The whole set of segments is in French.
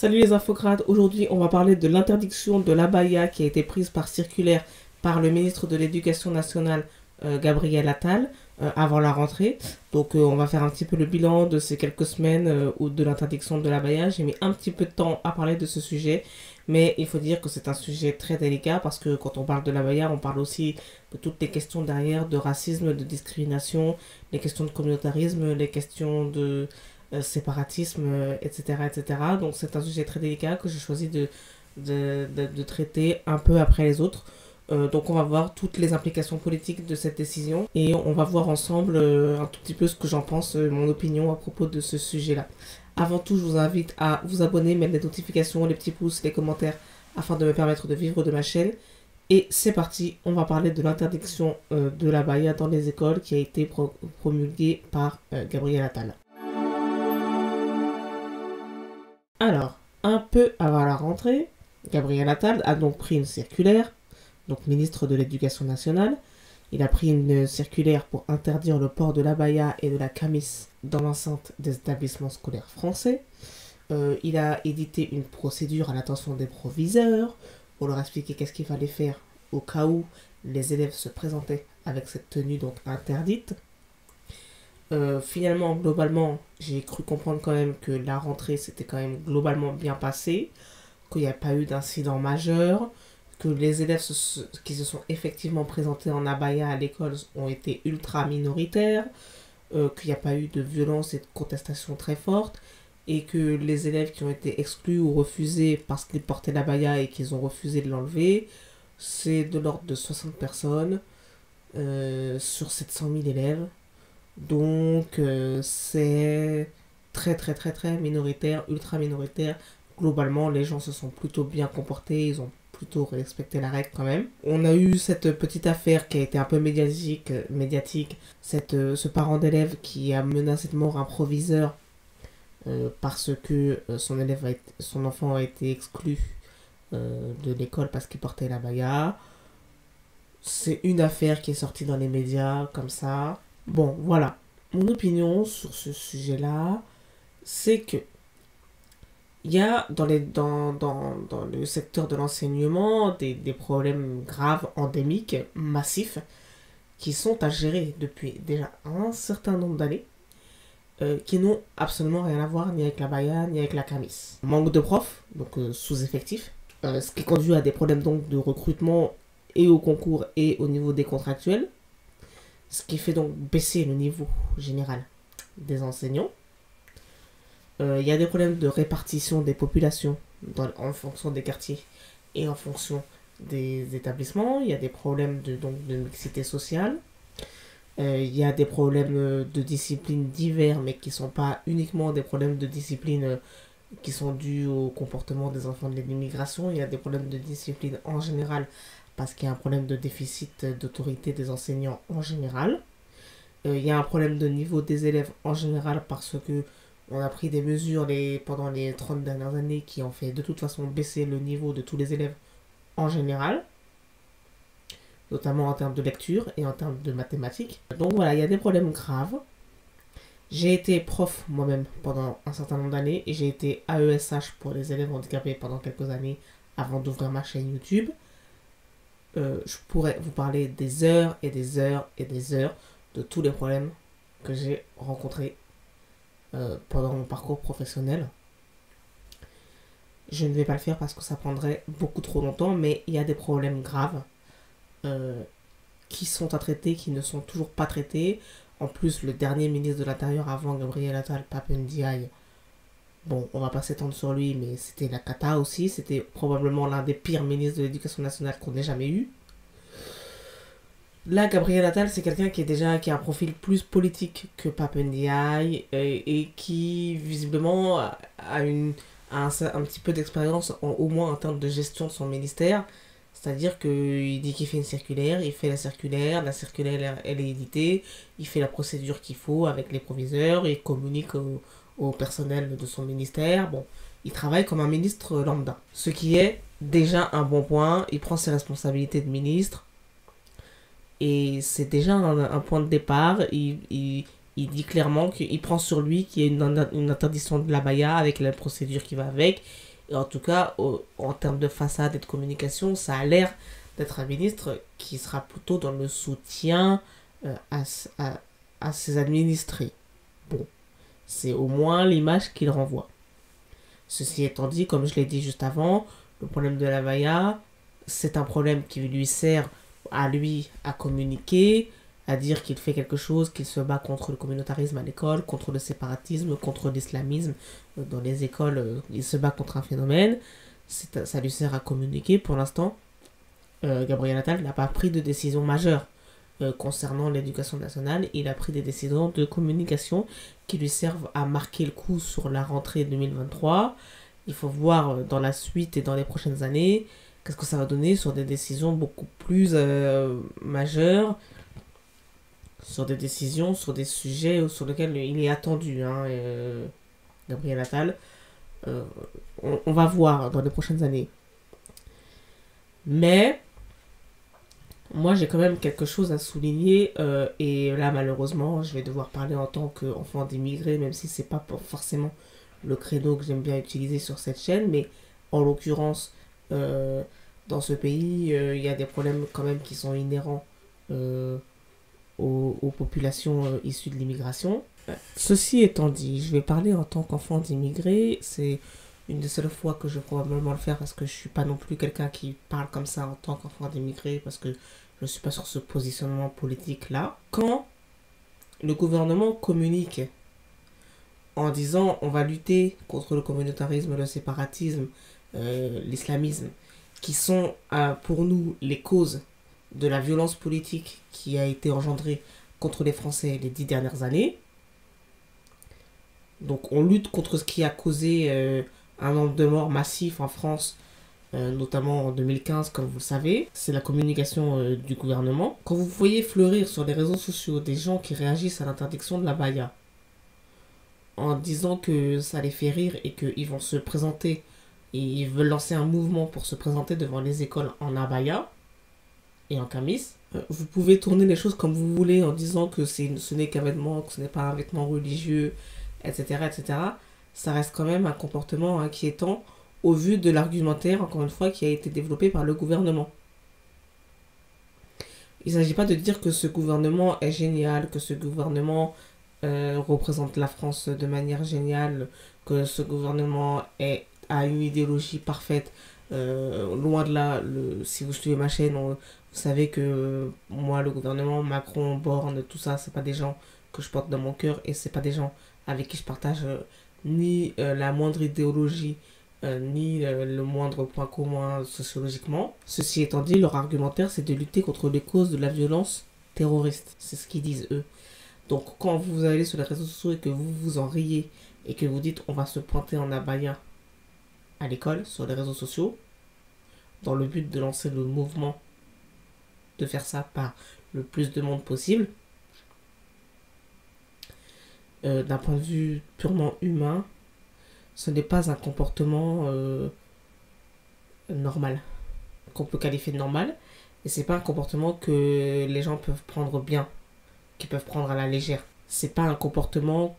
Salut les infocrates, aujourd'hui on va parler de l'interdiction de l'abaya qui a été prise par circulaire par le ministre de l'Éducation nationale Gabriel Attal avant la rentrée. Donc on va faire un petit peu le bilan de ces quelques semaines ou de l'interdiction de l'abaya. J'ai mis un petit peu de temps à parler de ce sujet, mais il faut dire que c'est un sujet très délicat parce que quand on parle de l'abaya, on parle aussi de toutes les questions derrière, de racisme, de discrimination, les questions de communautarisme, les questions de séparatisme, etc., etc. Donc c'est un sujet très délicat que j'ai choisi de traiter un peu après les autres. Donc on va voir toutes les implications politiques de cette décision et on va voir ensemble un tout petit peu ce que j'en pense, mon opinion à propos de ce sujet-là. Avant tout, je vous invite à vous abonner, mettre les notifications, les petits pouces, les commentaires afin de me permettre de vivre de ma chaîne. Et c'est parti, on va parler de l'interdiction de l'abaya dans les écoles qui a été promulguée par Gabriel Attal. Alors, un peu avant la rentrée, Gabriel Attal a donc pris une circulaire, donc ministre de l'Éducation nationale. Il a pris une circulaire pour interdire le port de l'abaya et de la camis dans l'enceinte des établissements scolaires français. Il a édité une procédure à l'attention des proviseurs pour leur expliquer qu'est-ce qu'il fallait faire au cas où les élèves se présentaient avec cette tenue donc interdite. Finalement, globalement, j'ai cru comprendre quand même que la rentrée s'était quand même globalement bien passée, qu'il n'y a pas eu d'incident majeur, que les élèves qui se sont effectivement présentés en abaya à l'école ont été ultra minoritaires, qu'il n'y a pas eu de violence et de contestation très forte, et que les élèves qui ont été exclus ou refusés parce qu'ils portaient l'abaya et qu'ils ont refusé de l'enlever, c'est de l'ordre de 60 personnes sur 700 000 élèves. Donc c'est très minoritaire, ultra minoritaire. Globalement, les gens se sont plutôt bien comportés, ils ont plutôt respecté la règle quand même. On a eu cette petite affaire qui a été un peu médiatique, ce parent d'élève qui a menacé de mort un proviseur parce que son enfant a été exclu de l'école parce qu'il portait l'abaya. C'est une affaire qui est sortie dans les médias comme ça. Bon, voilà. Mon opinion sur ce sujet-là, c'est que il y a dans le secteur de l'enseignement des problèmes graves, endémiques, massifs, qui sont à gérer depuis déjà un certain nombre d'années, qui n'ont absolument rien à voir ni avec l'abaya ni avec la camis. Manque de profs, donc sous-effectifs, ce qui conduit à des problèmes donc de recrutement et au concours et au niveau des contractuels, ce qui fait donc baisser le niveau général des enseignants. Il y a des problèmes de répartition des populations en fonction des quartiers et en fonction des établissements. Il y a des problèmes de mixité sociale. Il y a des problèmes de discipline divers, mais qui ne sont pas uniquement des problèmes de discipline qui sont dus au comportement des enfants de l'immigration. Il y a des problèmes de discipline en général parce qu'il y a un problème de déficit d'autorité des enseignants en général. Il y a un problème de niveau des élèves en général parce que on a pris des mesures pendant les 30 dernières années qui ont fait de toute façon baisser le niveau de tous les élèves en général, notamment en termes de lecture et en termes de mathématiques. Donc voilà, il y a des problèmes graves. J'ai été prof moi-même pendant un certain nombre d'années et j'ai été AESH pour les élèves handicapés pendant quelques années avant d'ouvrir ma chaîne YouTube. Je pourrais vous parler des heures et des heures et des heures de tous les problèmes que j'ai rencontrés pendant mon parcours professionnel. Je ne vais pas le faire parce que ça prendrait beaucoup trop longtemps, mais il y a des problèmes graves qui sont à traiter, qui ne sont toujours pas traités. En plus, le dernier ministre de l'Intérieur avant Gabriel Attal, Pape Ndiaye, bon, on va pas s'étendre sur lui, mais c'était la cata aussi. C'était probablement l'un des pires ministres de l'Éducation nationale qu'on ait jamais eu. Là, Gabriel Attal, c'est quelqu'un qui a un profil plus politique que Pape Ndiaye et qui, visiblement, a un petit peu d'expérience, au moins en termes de gestion de son ministère. C'est-à-dire qu'il dit qu'il fait une circulaire, il fait la circulaire elle est éditée, il fait la procédure qu'il faut avec les proviseurs, il communique au personnel de son ministère. Bon, il travaille comme un ministre lambda, ce qui est déjà un bon point. Il prend ses responsabilités de ministre et c'est déjà un point de départ. Il Il dit clairement qu'il prend sur lui qu'il y a une interdiction de l'abaya avec la procédure qui va avec. Et en tout cas, en termes de façade et de communication, ça a l'air d'être un ministre qui sera plutôt dans le soutien à ses administrés. Bon, c'est au moins l'image qu'il renvoie. Ceci étant dit, comme je l'ai dit juste avant, le problème de l'abaya, c'est un problème qui lui sert à lui à communiquer, à dire qu'il fait quelque chose, qu'il se bat contre le communautarisme à l'école, contre le séparatisme, contre l'islamisme. Dans les écoles, il se bat contre un phénomène. Ça lui sert à communiquer. Pour l'instant, Gabriel Attal n'a pas pris de décision majeure concernant l'éducation nationale. Il a pris des décisions de communication qui lui servent à marquer le coup sur la rentrée 2023. Il faut voir dans la suite et dans les prochaines années qu'est-ce que ça va donner sur des décisions beaucoup plus majeures, sur des décisions, sur des sujets sur lesquels il est attendu, Gabriel Attal. On va voir dans les prochaines années. Mais moi, j'ai quand même quelque chose à souligner, et là, malheureusement, je vais devoir parler en tant qu'enfant d'immigré, même si c'est pas forcément le credo que j'aime bien utiliser sur cette chaîne, mais en l'occurrence, dans ce pays, il y a des problèmes quand même qui sont inhérents aux populations issues de l'immigration. Ceci étant dit, je vais parler en tant qu'enfant d'immigré. C'est une des seules fois que je vais probablement le faire parce que je suis pas non plus quelqu'un qui parle comme ça en tant qu'enfant d'immigré, parce que je suis pas sur ce positionnement politique là. Quand le gouvernement communique en disant on va lutter contre le communautarisme, le séparatisme, l'islamisme, qui sont pour nous les causes de la violence politique qui a été engendrée contre les Français les 10 dernières années. Donc on lutte contre ce qui a causé un nombre de morts massifs en France, notamment en 2015, comme vous le savez. C'est la communication du gouvernement. Quand vous voyez fleurir sur les réseaux sociaux des gens qui réagissent à l'interdiction de l'abaya en disant que ça les fait rire et qu'ils vont se présenter et ils veulent lancer un mouvement pour se présenter devant les écoles en abaya et en camis, vous pouvez tourner les choses comme vous voulez en disant que ce n'est qu'un vêtement, que ce n'est pas un vêtement religieux, etc., etc. Ça reste quand même un comportement inquiétant au vu de l'argumentaire, encore une fois, qui a été développé par le gouvernement. Il ne s'agit pas de dire que ce gouvernement est génial, que ce gouvernement représente la France de manière géniale, que ce gouvernement a une idéologie parfaite. Loin de là, si vous suivez ma chaîne, vous savez que moi, le gouvernement, Macron, Borne, tout ça, c'est pas des gens que je porte dans mon cœur et c'est pas des gens avec qui je partage ni la moindre idéologie, ni le moindre point commun sociologiquement. Ceci étant dit, leur argumentaire, c'est de lutter contre les causes de la violence terroriste. C'est ce qu'ils disent, eux. Donc, quand vous allez sur les réseaux sociaux et que vous vous en riez et que vous dites on va se pointer en abaya à l'école, sur les réseaux sociaux, dans le but de lancer le mouvement, de faire ça par le plus de monde possible, d'un point de vue purement humain, ce n'est pas un comportement normal, qu'on peut qualifier de normal, et c'est pas un comportement que les gens peuvent prendre bien, qu'ils peuvent prendre à la légère. C'est pas un comportement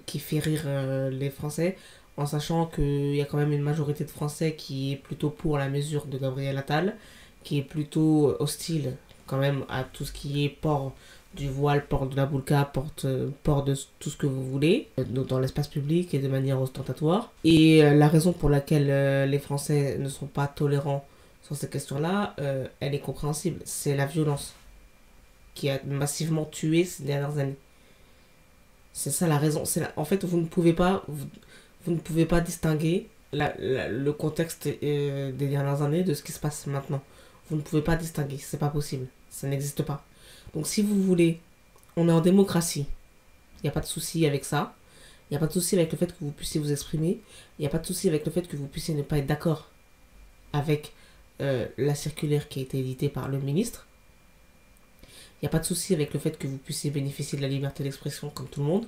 qui fait rire les Français, en sachant qu'il y a quand même une majorité de Français qui est plutôt pour la mesure de Gabriel Attal, qui est plutôt hostile quand même à tout ce qui est port du voile, port de la burqa, port de tout ce que vous voulez, dans l'espace public et de manière ostentatoire. Et la raison pour laquelle les Français ne sont pas tolérants sur ces questions-là, elle est compréhensible. C'est la violence qui a massivement tué ces dernières années. C'est ça la raison. En fait, vous ne pouvez pas distinguer le contexte des dernières années de ce qui se passe maintenant. Vous ne pouvez pas distinguer, c'est pas possible. Ça n'existe pas. Donc si vous voulez, on est en démocratie. Il n'y a pas de souci avec ça. Il n'y a pas de souci avec le fait que vous puissiez vous exprimer. Il n'y a pas de souci avec le fait que vous puissiez ne pas être d'accord avec la circulaire qui a été éditée par le ministre. Il n'y a pas de souci avec le fait que vous puissiez bénéficier de la liberté d'expression comme tout le monde.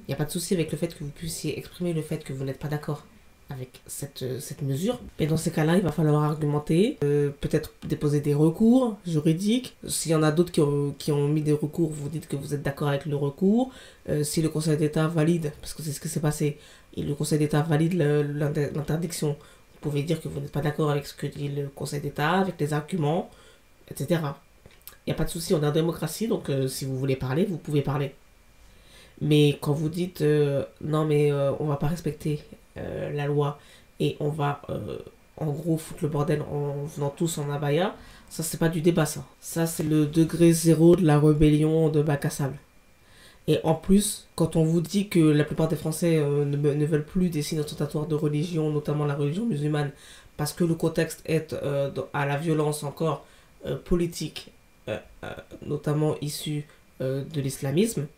Il n'y a pas de souci avec le fait que vous puissiez exprimer le fait que vous n'êtes pas d'accord avec cette mesure. Et dans ces cas-là, il va falloir argumenter, peut-être déposer des recours juridiques. S'il y en a d'autres qui ont mis des recours, vous dites que vous êtes d'accord avec le recours. Si le Conseil d'État valide, parce que c'est ce qui s'est passé, et le Conseil d'État valide l'interdiction, vous pouvez dire que vous n'êtes pas d'accord avec ce que dit le Conseil d'État, avec les arguments, etc. Il n'y a pas de souci, on est en démocratie, donc si vous voulez parler, vous pouvez parler. Mais quand vous dites non mais on va pas respecter la loi et on va en gros foutre le bordel en venant tous en abaya, ça c'est pas du débat ça. Ça c'est le degré zéro de la rébellion de bac à sable. Et en plus, quand on vous dit que la plupart des Français ne veulent plus des signes ostentatoires de religion, notamment la religion musulmane, parce que le contexte est à la violence encore politique, notamment issue de l'islamisme,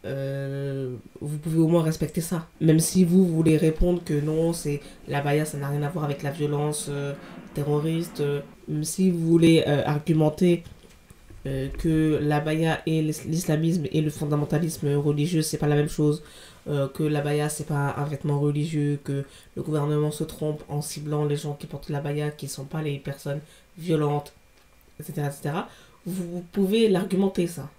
vous pouvez au moins respecter ça. Même si vous voulez répondre que non, c'est l'abaya, ça n'a rien à voir avec la violence terroriste, même si vous voulez argumenter que l'abaya et l'islamisme et le fondamentalisme religieux, c'est pas la même chose, que l'abaya, c'est pas un vêtement religieux, que le gouvernement se trompe en ciblant les gens qui portent l'abaya, qui sont pas les personnes violentes, etc., etc., vous pouvez l'argumenter ça.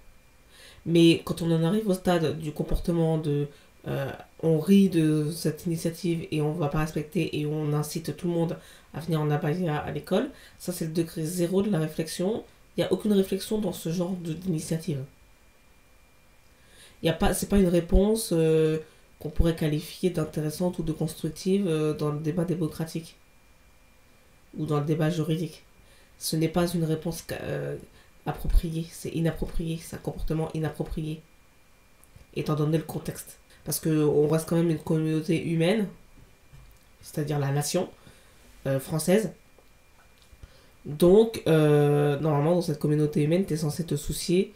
Mais quand on en arrive au stade du comportement de on rit de cette initiative et on va pas respecter et on incite tout le monde à venir en abaya à l'école, ça c'est le degré zéro de la réflexion. Il n'y a aucune réflexion dans ce genre d'initiative. C'est pas une réponse qu'on pourrait qualifier d'intéressante ou de constructive dans le débat démocratique ou dans le débat juridique. Ce n'est pas une réponse approprié, c'est inapproprié, c'est un comportement inapproprié, étant donné le contexte. Parce qu'on reste quand même une communauté humaine, c'est-à-dire la nation française. Donc, normalement, dans cette communauté humaine, tu es censé te soucier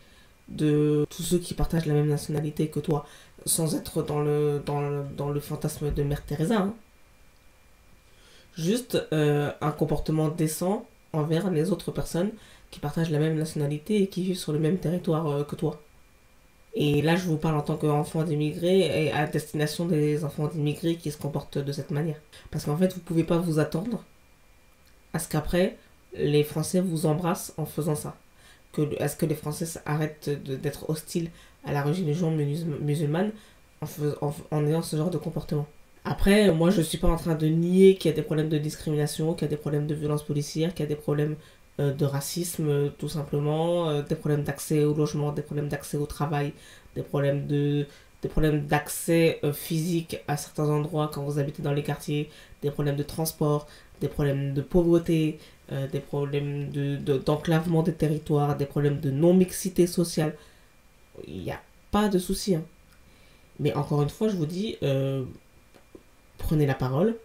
de tous ceux qui partagent la même nationalité que toi, sans être dans le fantasme de Mère Teresa. Hein. Juste un comportement décent envers les autres personnes qui partagent la même nationalité et qui vivent sur le même territoire que toi. Et là, je vous parle en tant qu'enfant d'immigrés et à destination des enfants d'immigrés qui se comportent de cette manière. Parce qu'en fait, vous ne pouvez pas vous attendre à ce qu'après, les Français vous embrassent en faisant ça. À ce que les Français arrêtent d'être hostiles à la religion musulmane en ayant ce genre de comportement. Après, moi, je ne suis pas en train de nier qu'il y a des problèmes de discrimination, qu'il y a des problèmes de violence policière, qu'il y a des problèmes de racisme, tout simplement, des problèmes d'accès au logement, des problèmes d'accès au travail, des problèmes d'accès physique à certains endroits quand vous habitez dans les quartiers, des problèmes de transport, des problèmes de pauvreté, des problèmes d'enclavement des territoires, des problèmes de non-mixité sociale. Il n'y a pas de souci. Hein. Mais encore une fois, je vous dis, prenez la parole,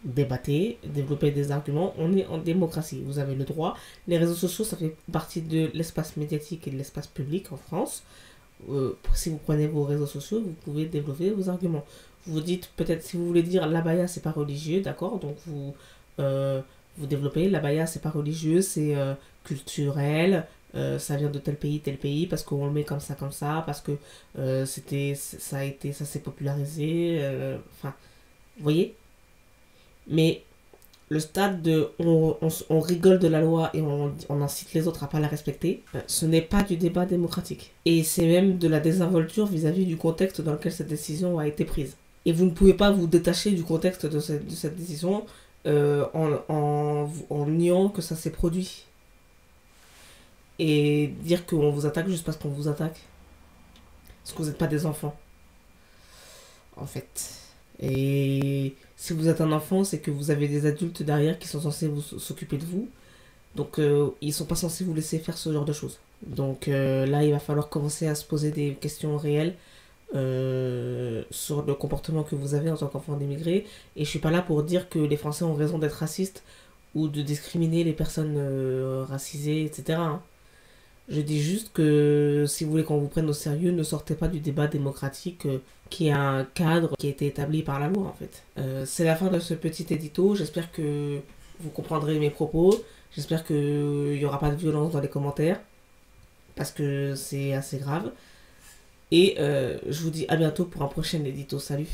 débattez, développez des arguments, on est en démocratie, vous avez le droit. Les réseaux sociaux, ça fait partie de l'espace médiatique et de l'espace public en France. Si vous prenez vos réseaux sociaux, vous pouvez développer vos arguments. Vous dites peut-être, si vous voulez dire l'abaya c'est pas religieux, d'accord, donc vous développez l'abaya c'est pas religieux, c'est culturel, ça vient de tel pays, parce qu'on le met comme ça, parce que ça s'est popularisé, enfin, vous voyez. Mais le stade de on rigole de la loi et on incite les autres à pas la respecter, ce n'est pas du débat démocratique. Et c'est même de la désinvolture vis-à-vis du contexte dans lequel cette décision a été prise. Et vous ne pouvez pas vous détacher du contexte de cette décision en niant que ça s'est produit. Et dire qu'on vous attaque juste parce qu'on vous attaque. Parce que vous n'êtes pas des enfants. En fait. Et si vous êtes un enfant, c'est que vous avez des adultes derrière qui sont censés s'occuper de vous. Donc ils sont pas censés vous laisser faire ce genre de choses. Donc là, il va falloir commencer à se poser des questions réelles sur le comportement que vous avez en tant qu'enfant d'immigré. Et je suis pas là pour dire que les Français ont raison d'être racistes ou de discriminer les personnes racisées, etc. Hein. Je dis juste que si vous voulez qu'on vous prenne au sérieux, ne sortez pas du débat démocratique qui a un cadre qui a été établi par la loi en fait. C'est la fin de ce petit édito, j'espère que vous comprendrez mes propos, j'espère qu'il n'y aura pas de violence dans les commentaires, parce que c'est assez grave. Et je vous dis à bientôt pour un prochain édito, salut.